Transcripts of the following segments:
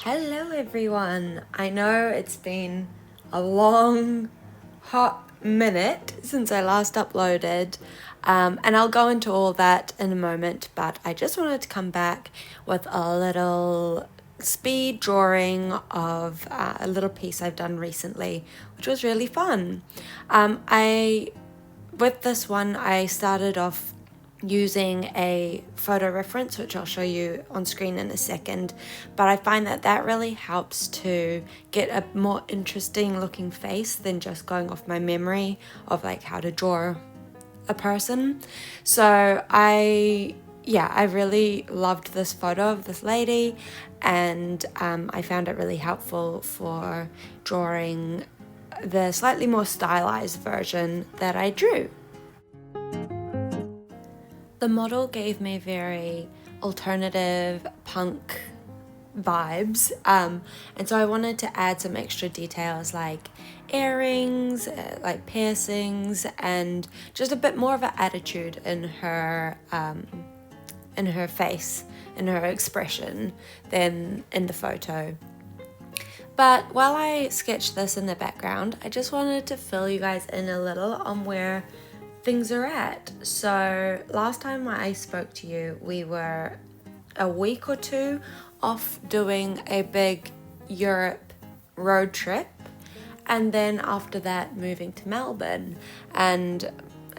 Hello everyone! I know it's been a long, hot minute since I last uploaded, and I'll go into all that in a moment, but I just wanted to come back with a little speed drawing of a little piece I've done recently, which was really fun. With this one, I started off using a photo reference, which I'll show you on screen in a second, but I find that really helps to get a more interesting looking face than just going off my memory of like how to draw a person. So I really loved this photo of this lady, and I found it really helpful for drawing the slightly more stylized version that I drew. The model gave me very alternative punk vibes, and so I wanted to add some extra details like earrings, like piercings, and just a bit more of an attitude in her face, in her expression than in the photo. But while I sketched this in the background, I just wanted to fill you guys in a little on where things are at. So last time I spoke to you, we were a week or two off doing a big Europe road trip, and then after that moving to Melbourne. And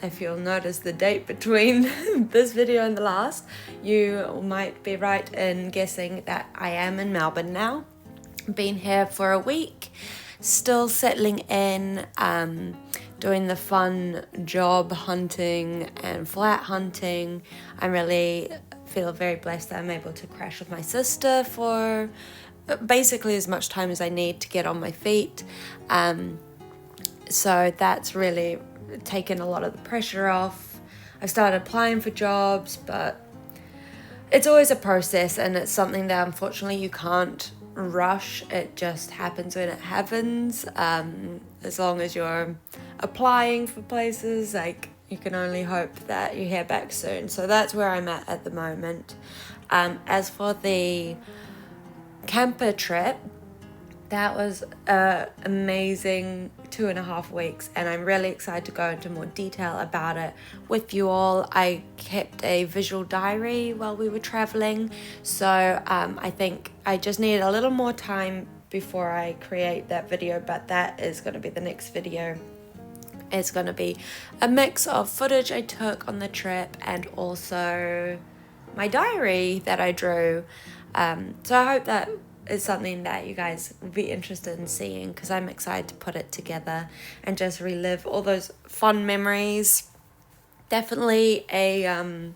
if you'll notice the date between this video and the last, you might be right in guessing that I am in Melbourne now. Been here for a week, still settling in, doing the fun job hunting and flat hunting. I really feel very blessed that I'm able to crash with my sister for basically as much time as I need to get on my feet. So that's really taken a lot of the pressure off. I've started applying for jobs, but it's always a process, and it's something that unfortunately you can't rush. It just happens when it happens. As long as you're applying for places, like, you can only hope that you hear back soon. So that's where I'm at the moment. As for the camper trip, that was an amazing 2.5 weeks, and I'm really excited to go into more detail about it with you all. I kept a visual diary while we were traveling, so I think I just needed a little more time before I create that video, but that is going to be the next video. It's going to be a mix of footage I took on the trip and also my diary that I drew. So I hope that is something that you guys will be interested in seeing, because I'm excited to put it together and just relive all those fun memories. Definitely a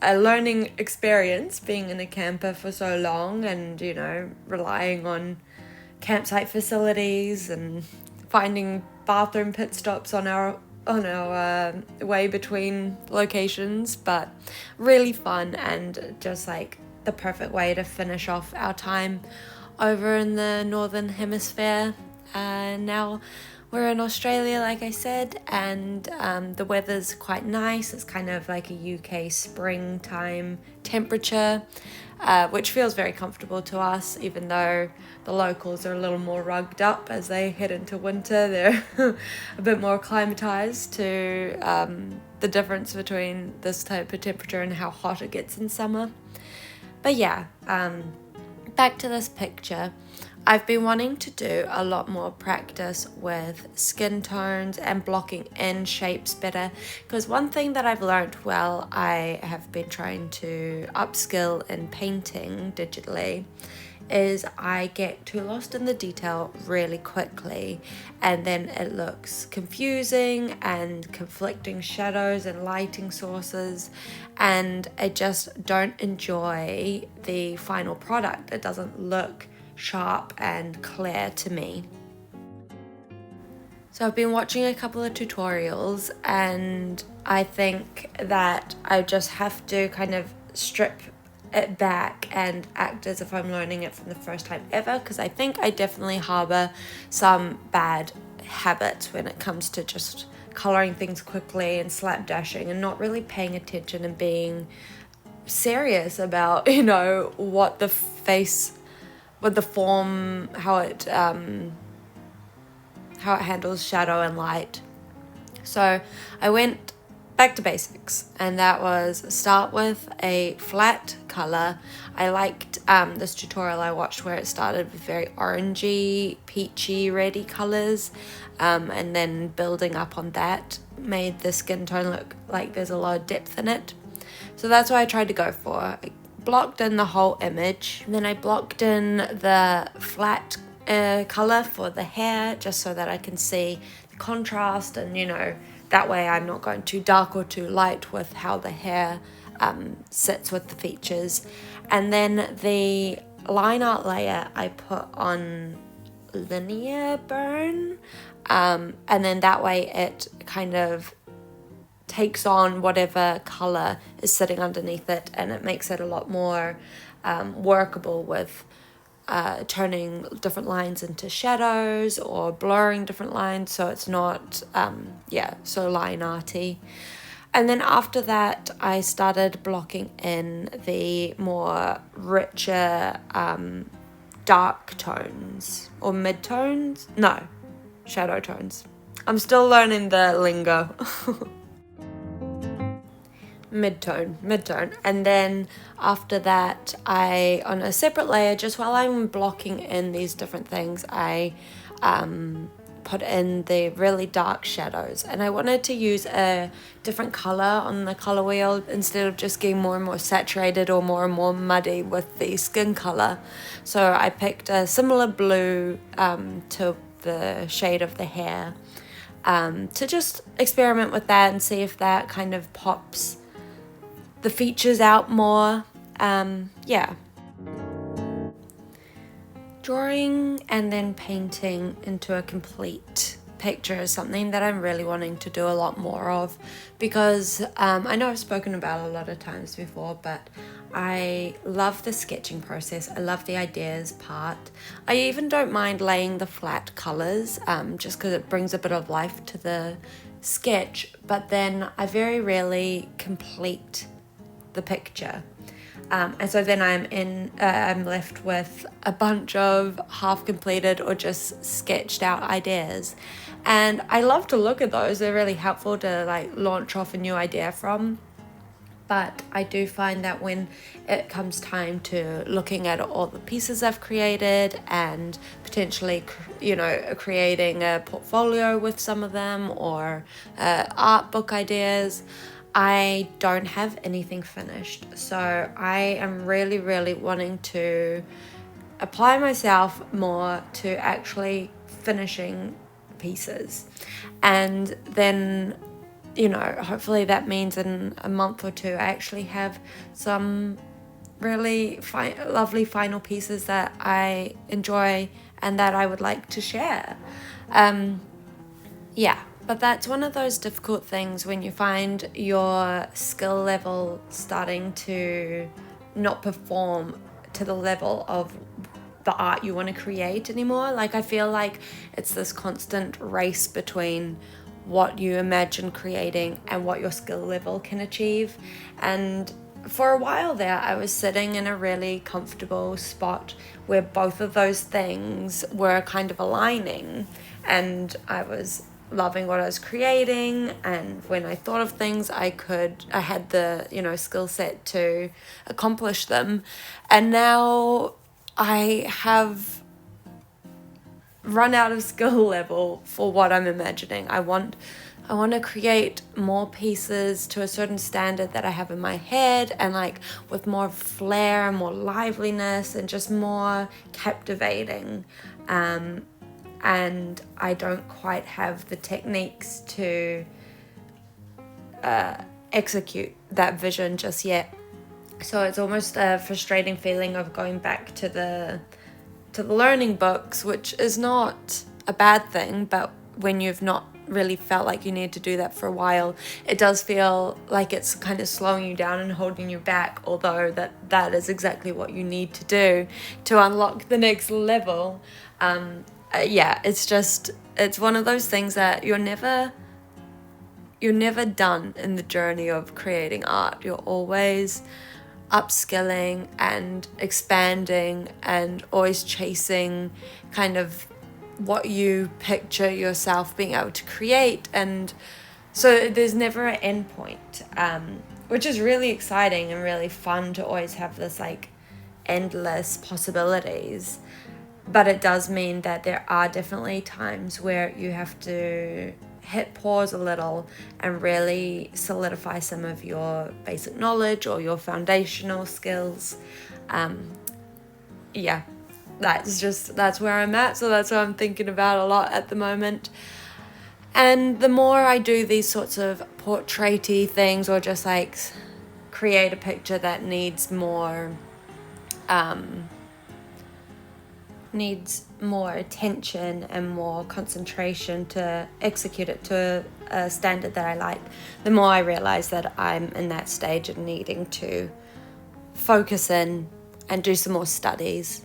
learning experience being in a camper for so long, and relying on campsite facilities and finding bathroom pit stops on our way between locations. But really fun, and just like the perfect way to finish off our time over in the northern hemisphere. Now we're in Australia, like I said, and the weather's quite nice. It's kind of like a UK springtime temperature, which feels very comfortable to us, even though the locals are a little more rugged up as they head into winter. They're a bit more acclimatized to the difference between this type of temperature and how hot it gets in summer. But yeah, back to this picture. I've been wanting to do a lot more practice with skin tones and blocking in shapes better, because one thing that I've learned while I have been trying to upskill in painting digitally is I get too lost in the detail really quickly, and then it looks confusing and conflicting shadows and lighting sources, and I just don't enjoy the final product. It doesn't look sharp and clear to me. So I've been watching a couple of tutorials, and I think that I just have to kind of strip it back and act as if I'm learning it from the first time ever, because I think I definitely harbor some bad habits when it comes to just coloring things quickly and slapdashing and not really paying attention and being serious about what the face with the form, how it handles shadow and light. So I went back to basics, and that was start with a flat color. I liked this tutorial I watched where it started with very orangey, peachy, reddy colors, and then building up on that made the skin tone look like there's a lot of depth in it. So that's what I tried to go for. I blocked in the whole image, and then I blocked in the flat color for the hair, just so that I can see the contrast, and you know, that way I'm not going too dark or too light with how the hair sits with the features. And then the line art layer I put on linear burn, and then that way it kind of takes on whatever color is sitting underneath it, and it makes it a lot more workable with turning different lines into shadows or blurring different lines, so it's not so line arty. And then after that I started blocking in the more richer dark tones or mid-tones, no, shadow tones. I'm still learning the lingo. Mid-tone. And then after that, I, on a separate layer, just while I'm blocking in these different things, I put in the really dark shadows, and I wanted to use a different color on the color wheel instead of just getting more and more saturated or more and more muddy with the skin color. So I picked a similar blue to the shade of the hair, to just experiment with that and see if that kind of pops the features out more. Drawing and then painting into a complete picture is something that I'm really wanting to do a lot more of, because I know I've spoken about it a lot of times before, but I love the sketching process. I love the ideas part. I even don't mind laying the flat colors, just because it brings a bit of life to the sketch, but then I very rarely complete the picture, and so then I'm left with a bunch of half completed or just sketched out ideas, and I love to look at those. They're really helpful to like launch off a new idea from. But I do find that when it comes time to looking at all the pieces I've created and potentially, creating a portfolio with some of them, or art book ideas, I don't have anything finished. So I am really, really wanting to apply myself more to actually finishing pieces. And then, hopefully that means in a month or two I actually have some really lovely final pieces that I enjoy and that I would like to share. But that's one of those difficult things when you find your skill level starting to not perform to the level of the art you want to create anymore. Like, I feel like it's this constant race between what you imagine creating and what your skill level can achieve. And for a while there, I was sitting in a really comfortable spot where both of those things were kind of aligning, and I was loving what I was creating, and when I thought of things I had the skill set to accomplish them. And now I have run out of skill level for what I'm imagining. I want to create more pieces to a certain standard that I have in my head, and like with more flair and more liveliness and just more captivating. And I don't quite have the techniques to execute that vision just yet. So it's almost a frustrating feeling of going back to the learning books, which is not a bad thing, but when you've not really felt like you need to do that for a while, it does feel like it's kind of slowing you down and holding you back, although that is exactly what you need to do to unlock the next level. It's one of those things that you're never done in the journey of creating art. You're always upskilling and expanding and always chasing kind of what you picture yourself being able to create. And so there's never an end point, which is really exciting and really fun to always have this like endless possibilities. But it does mean that there are definitely times where you have to hit pause a little and really solidify some of your basic knowledge or your foundational skills. Yeah, that's where I'm at. So that's what I'm thinking about a lot at the moment. And the more I do these sorts of portrait-y things, or just like create a picture that needs more attention and more concentration to execute it to a standard that I like, the more I realize that I'm in that stage of needing to focus in and do some more studies.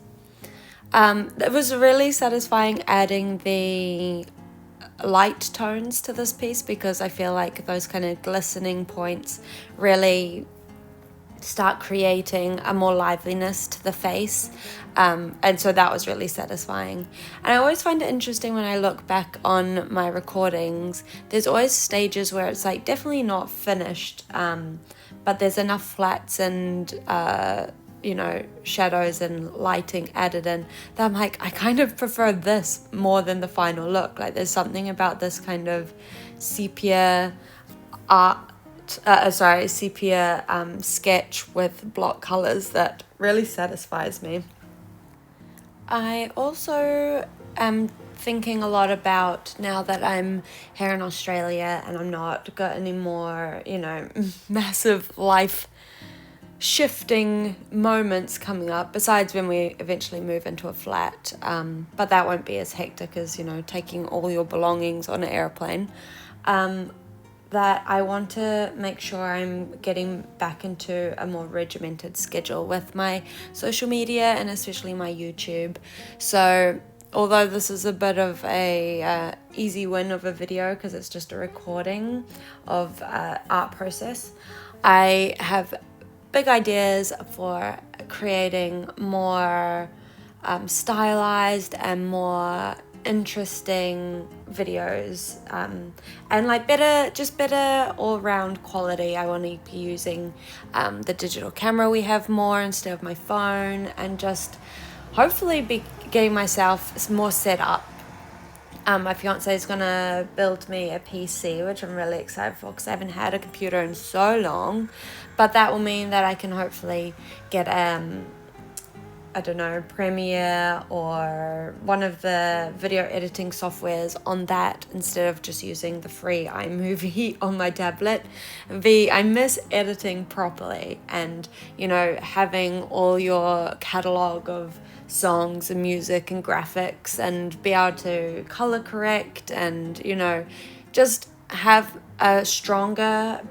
It was really satisfying adding the light tones to this piece, because I feel like those kind of glistening points really start creating a more liveliness to the face, and so that was really satisfying. And I always find it interesting when I look back on my recordings, there's always stages where it's like definitely not finished, but there's enough flats and shadows and lighting added in that I'm like, I kind of prefer this more than the final look. Like there's something about this kind of sepia sketch with block colors that really satisfies me. I also am thinking a lot about, now that I'm here in Australia and I'm not got any more, massive life shifting moments coming up, besides when we eventually move into a flat, but that won't be as hectic as taking all your belongings on an airplane, that I want to make sure I'm getting back into a more regimented schedule with my social media and especially my YouTube. So although this is a bit of a easy win of a video because it's just a recording of art process, I have big ideas for creating more stylized and more interesting videos, and like better all-round quality. I want to be using the digital camera we have more instead of my phone, and just hopefully be getting myself more set up. My fiance is gonna build me a PC, which I'm really excited for because I haven't had a computer in so long, but that will mean that I can hopefully get Premiere or one of the video editing softwares on that instead of just using the free iMovie on my tablet. I miss editing properly and, having all your catalog of songs and music and graphics and be able to color correct and, just have a stronger,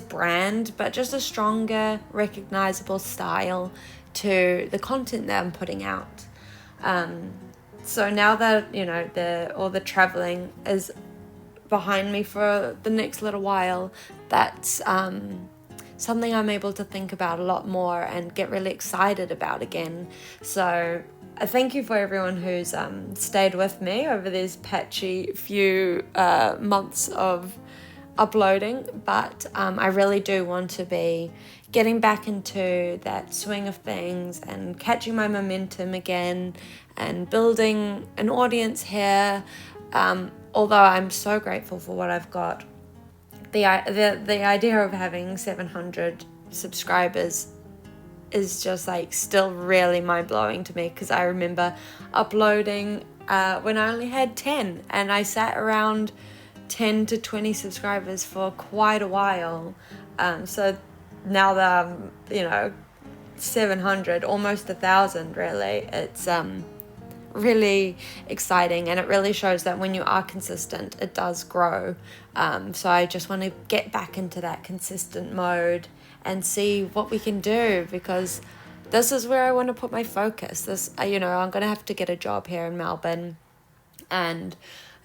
brand, but just a stronger, recognizable style to the content that I'm putting out. So now that, all the traveling is behind me for the next little while, that's something I'm able to think about a lot more and get really excited about again. So thank you for everyone who's stayed with me over these patchy few months of uploading, but I really do want to be getting back into that swing of things and catching my momentum again and building an audience here. Although I'm so grateful for what I've got, the idea of having 700 subscribers is just like still really mind-blowing to me, because I remember uploading when I only had 10 and I sat around 10 to 20 subscribers for quite a while. So now that I'm 700, almost 1,000 really, it's really exciting, and it really shows that when you are consistent it does grow. So I just want to get back into that consistent mode and see what we can do, because this is where I want to put my focus. I'm gonna have to get a job here in Melbourne and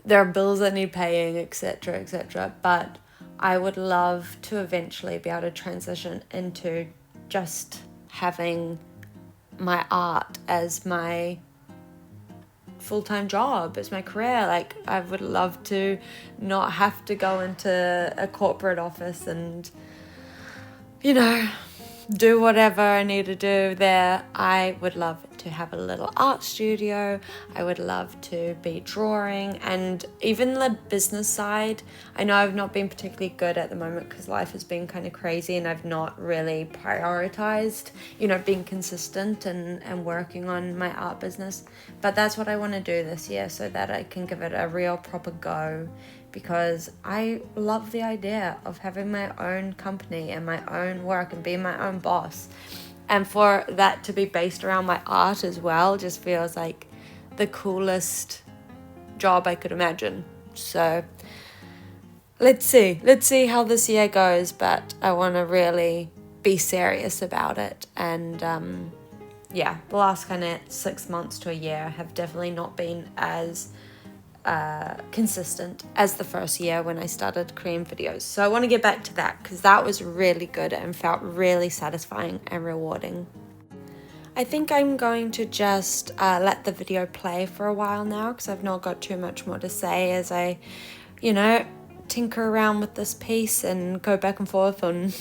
there are bills that need paying, etc., but I would love to eventually be able to transition into just having my art as my full-time job, as my career. Like, I would love to not have to go into a corporate office and, you know, do whatever I need to do there. I would love to have a little art studio. I would love to be drawing, and even the business side. I know I've not been particularly good at the moment because life has been kind of crazy and I've not really prioritized, you know, being consistent and working on my art business. But that's what I want to do this year so that I can give it a real proper go, because I love the idea of having my own company and my own work and being my own boss. And for that to be based around my art as well just feels like the coolest job I could imagine. So let's see how this year goes, but I want to really be serious about it. And the last kind of 6 months to a year have definitely not been as consistent as the first year when I started creating videos. So I want to get back to that because that was really good and felt really satisfying and rewarding. I think I'm going to just let the video play for a while now because I've not got too much more to say as I, you know, tinker around with this piece and go back and forth on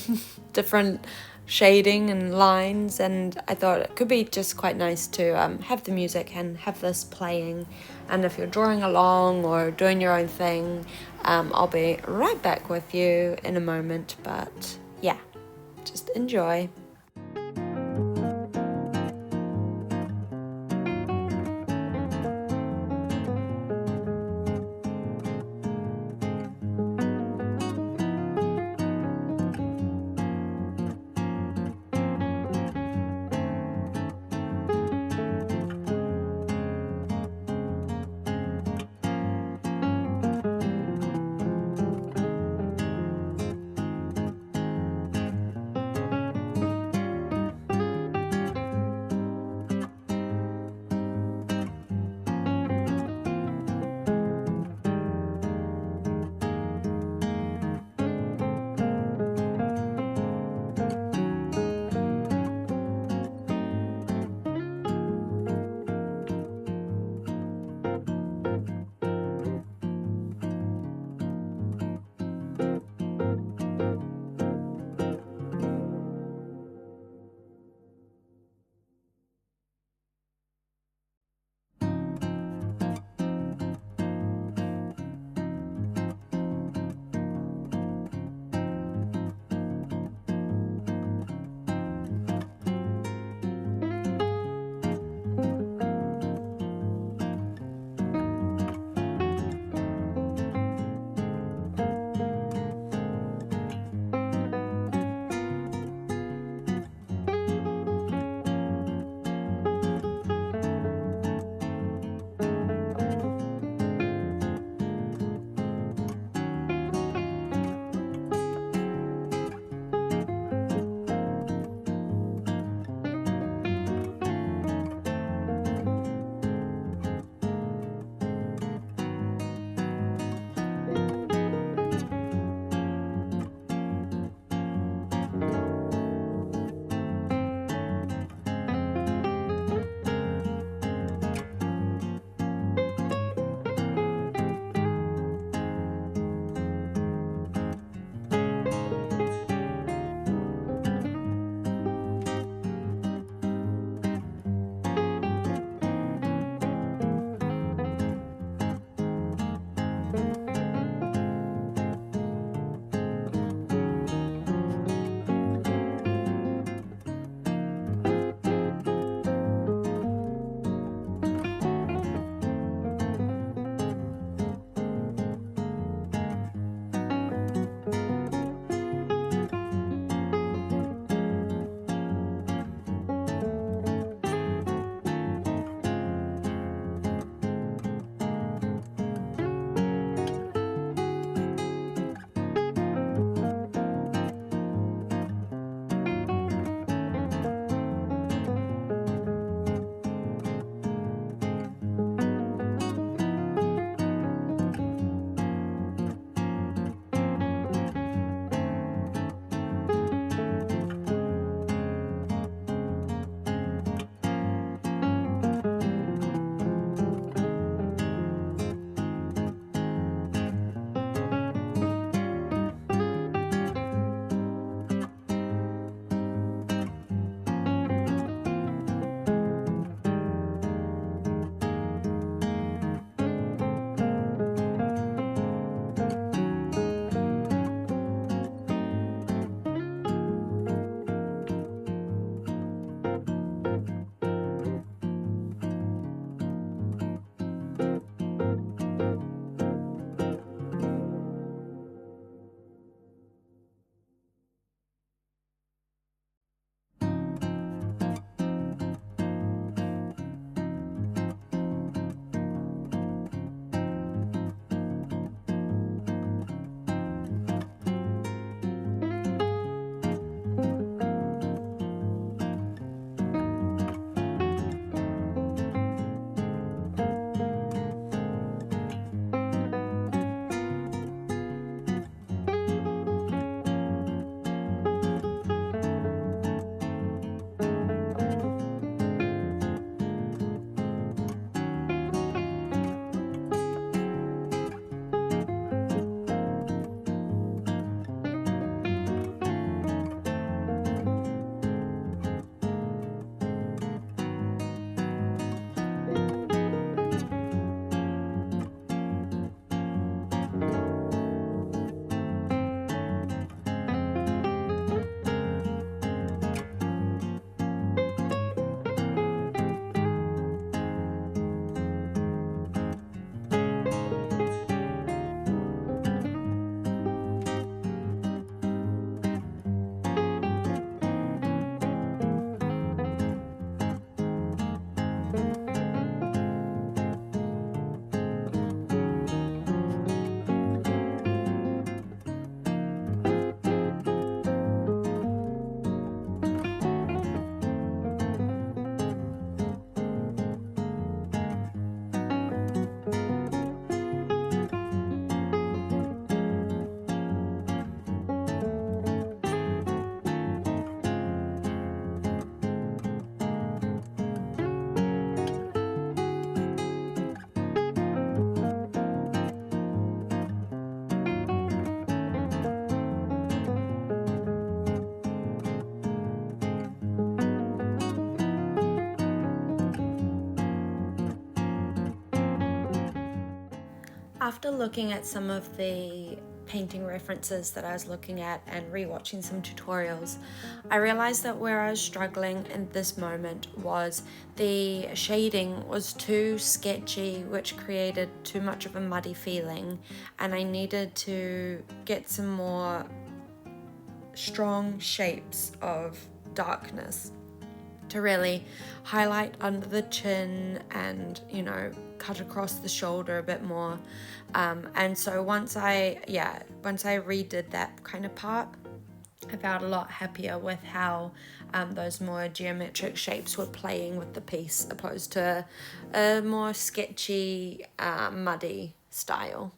different shading and lines, and I thought it could be just quite nice to have the music and have this playing. And if you're drawing along or doing your own thing, I'll be right back with you in a moment, but yeah, just enjoy. After looking at some of the painting references that I was looking at and rewatching some tutorials, I realized that where I was struggling in this moment was the shading was too sketchy, which created too much of a muddy feeling, and I needed to get some more strong shapes of darkness to really highlight under the chin and, you know, cut across the shoulder a bit more. And so once I redid that kind of part, I felt a lot happier with how those more geometric shapes were playing with the piece, opposed to a more sketchy, muddy style.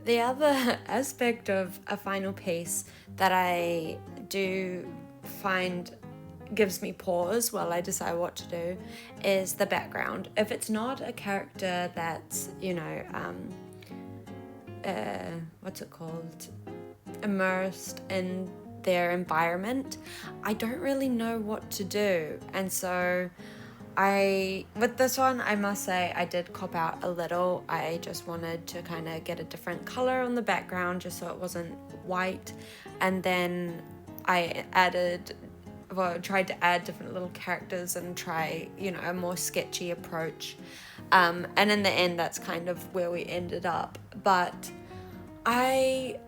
The other aspect of a final piece that I do find gives me pause while I decide what to do is the background. If it's not a character that's, you know, what's it called? Immersed in their environment, I don't really know what to do. And so with this one, I must say I did cop out a little. I just wanted to kind of get a different color on the background just so it wasn't white. And then I tried to add different little characters and try, you know, a more sketchy approach. And in the end, that's kind of where we ended up. But I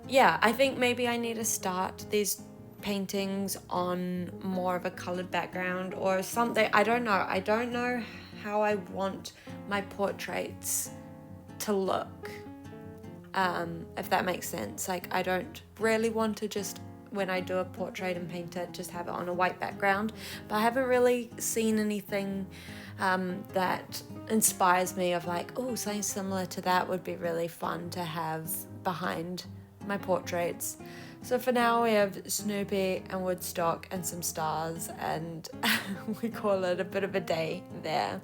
think maybe I need to start these paintings on more of a colored background or something. I don't know how I want my portraits to look, if that makes sense. Like, I don't really want to just, when I do a portrait and paint it, just have it on a white background. But I haven't really seen anything that inspires me of like, oh, something similar to that would be really fun to have behind my portraits. So for now we have Snoopy and Woodstock and some stars, and we call it a bit of a day there.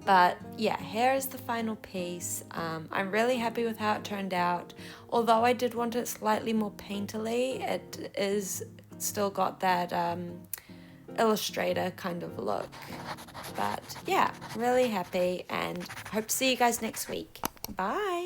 But yeah, here is the final piece. I'm really happy with how it turned out. Although I did want it slightly more painterly, it is still got that Illustrator kind of look. But yeah, really happy, and hope to see you guys next week. Bye!